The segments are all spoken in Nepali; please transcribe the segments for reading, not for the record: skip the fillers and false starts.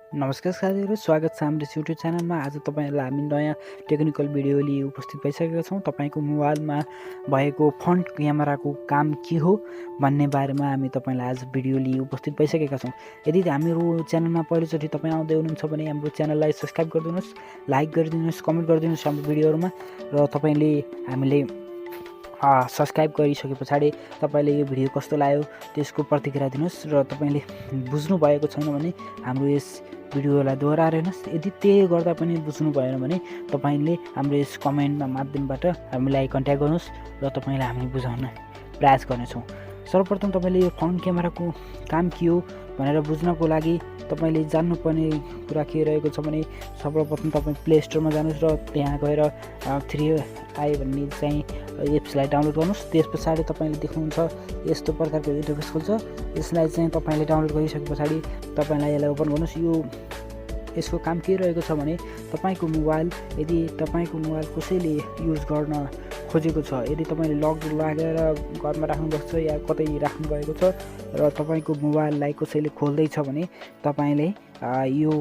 नमस्कार साथीहरु, स्वागत छ हाम्रो युट्युब च्यानलमा। आज तपाईहरुलाई हामी नयाँ टेक्निकल भिडियो लिई उपस्थित भइसकेका छौँ। तपाईको मोबाइलमा भएको फ्रन्ट क्यामेराको काम के हो भन्ने बारेमा हामी तपाईलाई आज भिडियो लिई उपस्थित भइसकेका छौँ। यदि हाम्रो च्यानलमा पहिलोचोटि तपाई आउँदै हुनुहुन्छ भने हाम्रो च्यानललाई सब्स्क्राइब गरिदिनुस्, लाइक गरिदिनुस्, कमेन्ट गरिदिनुस् हाम्रो भिडियोहरुमा र तपाईले हामीले सब्स्क्राइब गरिसके पछाडि तपाईले यो भिडियो कस्तो लाग्यो त्यसको प्रतिक्रिया दिनुस् र तपाईले बुझ्नु भएको छैन भने हाम्रो यस भिडियोलाई दोहोऱ्याएर हेर्नुस्। यदि त्यही गर्दा पनि बुझ्नु भएन भने तपाईले हाम्रो यस कमेन्टमा माध्यमबाट हामीलाई कन्ट्याक्ट गर्नुस् र तपाईलाई हामी बुझाउन प्रयास गर्नेछौँ। सर्वप्रथम तपाईले यो फ्रन्ट क्यामेराको काम के हो भनेर बुझ्नको लागि तपाईले जान्नुपर्ने कुरा के रहेको छ भने सर्वप्रथम तपाई प्ले स्टोरमा जानुस् र त्यहाँ गएर 3i भन्ने चाहिँ एप्सलाई डाउनलोड गर्नुस्। त्यसपछि तपाईले देख्नुहुन्छ यस्तो प्रकारको इन्टरफेस खुल्छ। यसलाई चाहिँ तपाईले डाउनलोड गरिसके पछाडि तपाईलाई यसलाई ओपन गर्नुस्। यसको काम के रहेको छ भने तपाईको मोबाइल यदि तपाईको मोबाइल कसैले युज गर्न खोजेको छ, यदि तपाईले लक लागेर घरमा राख्नुभएको छ या कतै राख्नु भएको छ र तपाईको मोबाइललाई कसैले खोल्दैछ भने तपाईले यो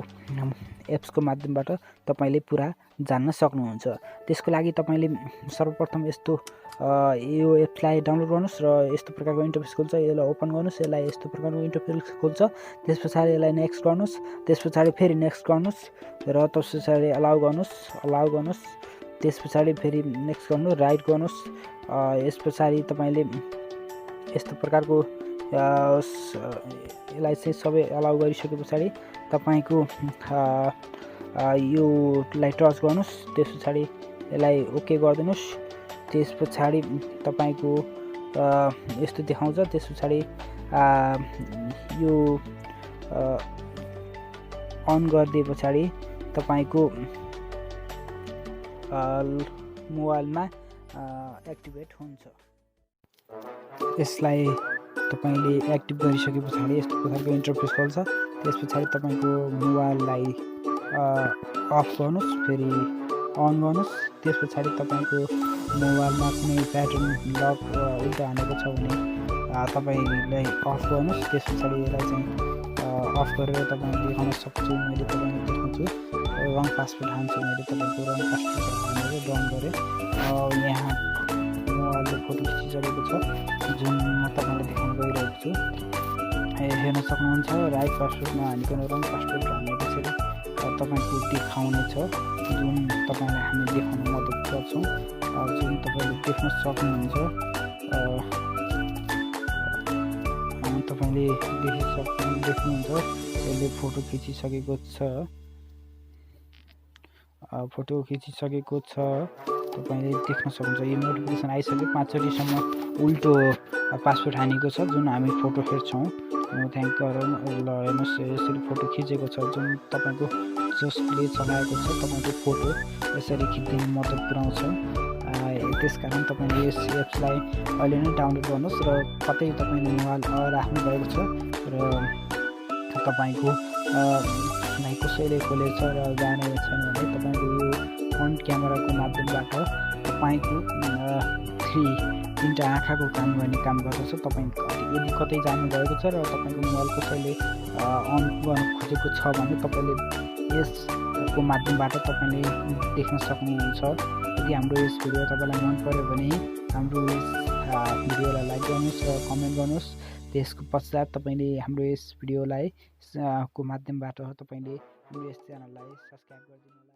एप्सको माध्यमबाट तपाईले पुरा जान्न सक्नुहुन्छ। त्यसको लागि तपाईले सर्वप्रथम यस्तो यो एप्सलाई डाउनलोड गर्नुस् र यस्तो प्रकारको इन्टरफेस खुल्छ। यसलाई ओपन गर्नुस्। यसलाई यस्तो प्रकारको इन्टरफेस खुल्छ। त्यसपछि यसलाई नेक्स्ट गर्नुस्। त्यसपछि फेरि नेक्स्ट गर्नुस् र त्यसपछि अलाउ गर्नुस्। त्यसपछि फेरि नेक्स्ट गर्नु, राइट गर्नुस्। यसपछि तपाईले यस्तो प्रकारको यसलाई चाहिँ सबै अलाउ गरिसके पछाडि तपाईको यो लाई टच गर्नुस्। त्यसपछि यसलाई ओके गरिदिनुस्। त्यसपछि तपाईको यस्तो देखाउँछ। त्यसपछि यो अन गरिदिए पछाडि तपाईको मोबाइलमा एक्टिभेट हुन्छ। यसलाई तपाईले एक्टिभ गरिसके पछाडि यस्तो प्रकारको इन्टरफेस खोल्छ। त्यसपछि तपाईको मोबाइललाई अफ गर्नुस्, फेरि अन गर्नुस्। त्यसपछि तपाईको मोबाइलमा कुनै प्याटर्न लक उल्टा हानेको छ भने तपाईलाई अफ गर्नुस्। त्यसपछि यसलाई चाहिँ अफ गरेर तपाईले देखाउन सक्छु। मैले तपाईलाई देखाउँछु। रङ पासवर्ड हान्छु। मैले तपाईको रङ पासवर्ड हानेर डन गरेँ। यहाँ मोबाइलले फोटो खिचिसकेको छ जुन म तपाईलाई देखाउन गइरहेको छु। हेर्न सक्नुहुन्छ। राइट पासवर्डमा हानिकन रङ पासवर्ड हानेपछि तपाईको देखाउने छ जुन तपाईलाई हामी देखाउन मद्दत गर्छौँ। जुन तपाईले देख्न सक्नुहुन्छ। तपाईले देख्नुहुन्छ यसले फोटो खिचिसकेको छ। तपाईले देख्न सक्नुहुन्छ। यो नोटिफिकेसन आइसक्यो। 5 चोटिसम्म उल्टो पासवर्ड हानेको छ जुन हामी फोटो हेर्छौँ। थ्याङ्क गरौँ। ल हेर्नुहोस् यसरी फोटो खिचेको छ जुन तपाईको जसले चलाएको छ तपाईको फोटो यसरी खिच्न मद्दत पुर्याउँछ। त्यसकारण तपाईले यस एप्सलाई अहिले नै डाउनलोड गर्नुहोस् र कतै तपाईले मोबाइल राख्नु भएको छ र तपाईको कसैले खोलेछ र जाने छैन भने तपाईको यो फ्रन्ट क्यामेराको माध्यमबाट तपाईको 3टा आँखाको काम गर्ने काम गर्दछ। तपाई यदि कतै जानु भएको छ र तपाईको मोबाइल कसैले अन गर्न खोजेको छ भने तपाईले यसको माध्यमबाट तपाईले देख्न सक्नुहुन्छ। यदि हाम्रो यस भिडियो तपाईलाई मन पर्यो भने हाम्रो यस भिडियोलाई लाइक गर्नुहोस् र कमेन्ट गर्नुहोस्। त्यसको पश्चात तपाईले हाम्रो यस भिडियोलाई को माध्यमबाट तपाईले हाम्रो यस च्यानललाई सब्स्क्राइब गरिदिनु होला।